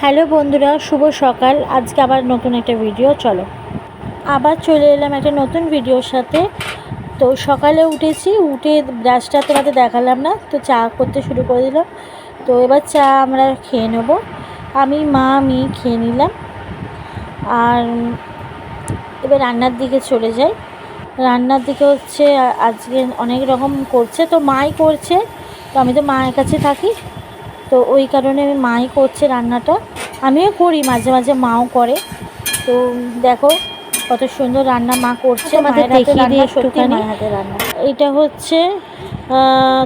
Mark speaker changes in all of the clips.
Speaker 1: Hello বন্ধুরা, শুভ সকাল। আজকে আবার নতুন একটা ভিডিও। চলো আবার চলে এলাম একটা নতুন ভিডিওর সাথে। তো সকালে উঠে ব্রাশটা তোমাদের দেখালাম না, তো চা করতে শুরু করে দিলাম। তো এবার চা আমরা খেয়ে নেব। আমি খেয়ে নিলাম। আর এবার রান্নার দিকে চলে যাই। রান্নার দিকে হচ্ছে আজকে অনেক রকম করছে, তো মাই করছে। তো আমি তো মায়ের কাছে থাকি, তো ওই কারণে মাই করছে রান্নাটা। আমিও করি মাঝে মাঝে, মাও করে। তো দেখো কত সুন্দর রান্না মা করছে। মায়ের হাতে রান্না সত্যি মায়ের হাতে রান্না। এটা হচ্ছে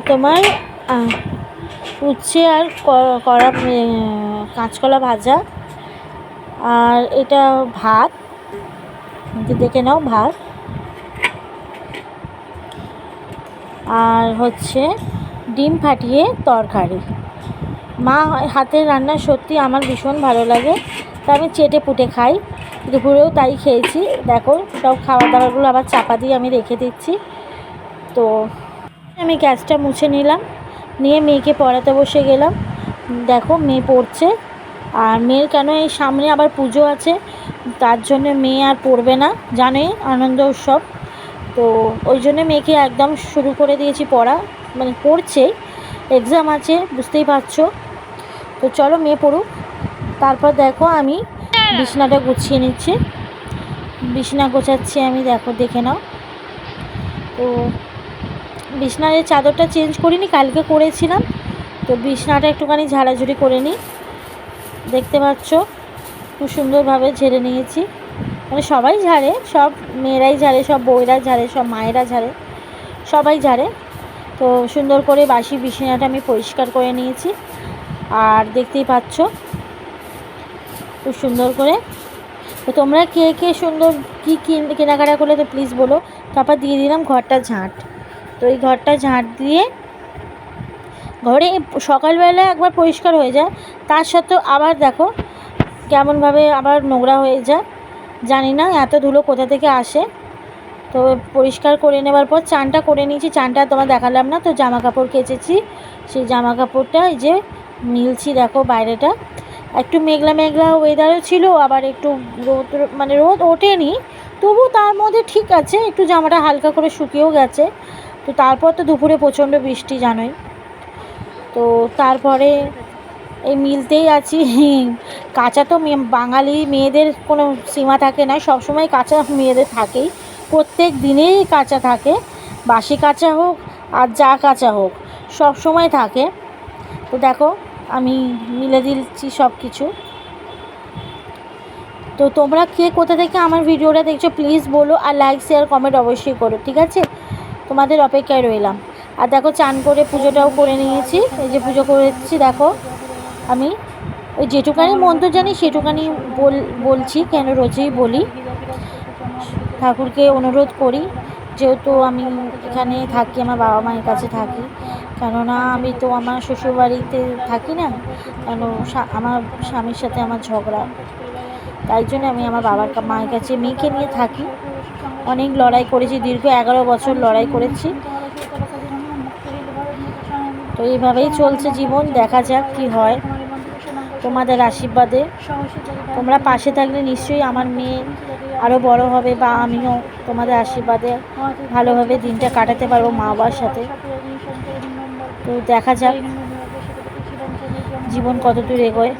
Speaker 1: তোমার উচ্ছে আর কড়া কাঁচকলা ভাজা। আর এটা ভাত, দেখে নাও ভাত। আর হচ্ছে ডিম ফাটিয়ে তরকারি। মা হাতের রান্না সত্যি আমার ভীষণ ভালো লাগে, তা আমি চেটে পুটে খাই। দুপুরেও তাই খেয়েছি। দেখো সব খাবার দাবারগুলো আবার চাপা দিয়ে আমি রেখে দিচ্ছি। তো আমি গ্যাসটা মুছে নিলাম, নিয়ে মেয়েকে পড়াতে বসে গেলাম। দেখো মেয়ে পড়ছে। আর মেয়ের কেন এই সামনে আবার পুজো আছে, তার জন্য মেয়ে আর পড়বে না, জানোই আনন্দ উৎসব। তো ওই জন্য মেয়েকে একদম শুরু করে দিয়েছি পড়া, মানে পড়ছে, এক্সাম আছে বুঝতেই পারছো। তো চলো মেয়ে পড়ুক, তারপর দেখো আমি বিছানাটা গুছিয়ে নিচ্ছি। বিছানা গোছাচ্ছি আমি, দেখো দেখে নাও। তো বিছানার চাদরটা চেঞ্জ করিনি, কালকে করেছিলাম। তো বিছানাটা একটুখানি ঝাড়াঝুড়ি করে নিই। দেখতে পাচ্ছ খুব সুন্দরভাবে ঝেড়ে নিয়েছি। মানে সবাই ঝাড়ে, সব মেয়েরাই ঝাড়ে, সব বউয়েরা ঝাড়ে, সব মায়েরা ঝাড়ে, সবাই ঝাড়ে। তো সুন্দর করে বাসি বিছানাটা আমি পরিষ্কার করে নিয়েছি। আর দেখতেই পাচ্ছ খুব সুন্দর করে। তো তোমরা কে কে সুন্দর কী কেনাকাটা করলে তো প্লিজ বলো। তারপর দিয়ে দিলাম ঘরটা ঝাঁট। তো এই ঘরটা ঝাঁট দিয়ে, ঘরে সকালবেলা একবার পরিষ্কার হয়ে যায়, তার সত্ত্বেও আবার দেখো কেমনভাবে আবার নোংরা হয়ে যায়। জানি না এত ধুলো কোথা থেকে আসে। তো পরিষ্কার করে নেবার পর চানটা করে নিয়েছি। চানটা তোমার দেখালাম না। তো জামা কাপড় কেচেছি, সেই জামা কাপড়টা এই যে মিলছি। দেখো বাইরেটা একটু মেঘলা মেঘলা ওয়েদারও ছিল, আবার একটু রোদ, মানে রোদ ওঠেনি, তবু তার মধ্যে ঠিক আছে, একটু জামাটা হালকা করে শুকিয়েও গেছে। তো তারপর তো দুপুরে প্রচণ্ড বৃষ্টি, জানোই। তো তারপরে এই মিলতেই আছি। কাঁচা তো বাঙালি মেয়েদের কোনো সীমা থাকে না, সবসময় কাঁচা মেয়েদের থাকেই, প্রত্যেক দিনেই কাঁচা থাকে। বাসি কাঁচা হোক আর যা কাঁচা হোক, সব সময় থাকে। তো দেখো আমি মিলে দিচ্ছি সব কিছু। তো তোমরা কে কোথা থেকে আমার ভিডিওটা দেখছো প্লিজ বলো, আর লাইক শেয়ার কমেন্ট অবশ্যই করো, ঠিক আছে? তোমাদের অপেক্ষায় রইলাম। আর দেখো চান করে পুজোটাও করে নিয়েছি। এই যে পুজো করেছি, দেখো আমি ওই যেটুকানি মন্ত্র জানি সেটুকানি বলছি, কেন রোজই বলি। ঠাকুরকে অনুরোধ করি, যেহেতু আমি এখানে থাকি, আমার বাবা মায়ের কাছে থাকি। কেননা আমি তো আমার শ্বশুরবাড়িতে থাকি না, কেন আমার স্বামীর সাথে আমার ঝগড়া, তাই জন্য আমি আমার বাবার মায়ের কাছে মেয়েকে নিয়ে থাকি। অনেক লড়াই করেছি, দীর্ঘ 11 বছর লড়াই করেছি। তো এইভাবেই চলছে জীবন, দেখা যাক কি হয়। তোমাদের আশীর্বাদে তোমরা পাশে থাকলে নিশ্চয়ই আমার মেয়ে আরও বড় হবে, বা আমিও তোমাদের আশীর্বাদে ভালোভাবে দিনটা কাটাতে পারবো মা বাবার সাথে। তো দেখা যাক জীবন কত দূর এগোয়।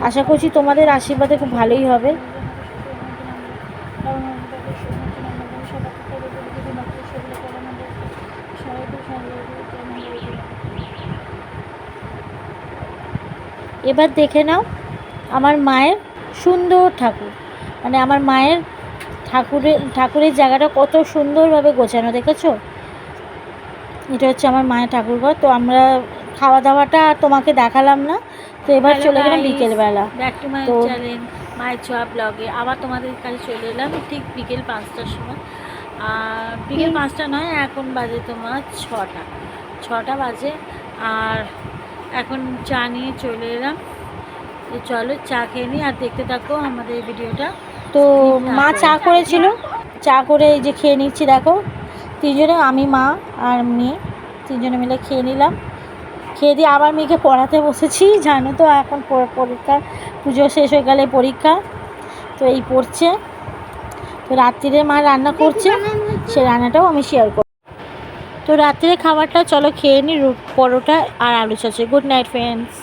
Speaker 1: আশা করছি তোমাদের আশীর্বাদে খুব ভালোই হবে। এবার দেখে নাও আমার মায়ের সুন্দর ঠাকুর, মানে আমার মায়ের ঠাকুরের জায়গাটা কত সুন্দরভাবে গোছানো, দেখেছো? এটা হচ্ছে আমার মায়ের ঠাকুর ঘর। তো আমরা খাওয়া দাওয়াটা আর তোমাকে দেখালাম না। তো এবার চলে গেলাম বিকেলবেলা। ব্যাক টু মাই চ্যানেল মায়ের ছোঁয়া ব্লগে। আবার তোমাদের কাছে চলে এলাম ঠিক বিকেল 5টার সময়। আর বিকেল 5টা নয়, এখন বাজে তোমার 6টা বাজে। আর এখন চা নিয়ে চলে এলাম। তো চলো চা খেয়ে নিই, আর দেখতে থাকো আমাদের ভিডিওটা। তো মা চা করেছিল, চা করে এই যে খেয়ে নিচ্ছি। দেখো তিনজনে, আমি, মা আর মেয়ে, তিনজনে মিলে খেয়ে নিলাম। খেয়ে দিয়ে আবার মেয়েকে পড়াতে বসেছি, জানো তো এখন পরীক্ষা, পুজো শেষ হয়ে গেলে পরীক্ষা, তো এই পড়ছে। তো রাত্রিরে মা রান্না করছে, সে রান্নাটাও আমি শেয়ার করব। তো রাত্রিরে খাবারটা চলো খেয়ে নিই, পরোটা আর আলু চচ্চড়ি। Good night friends.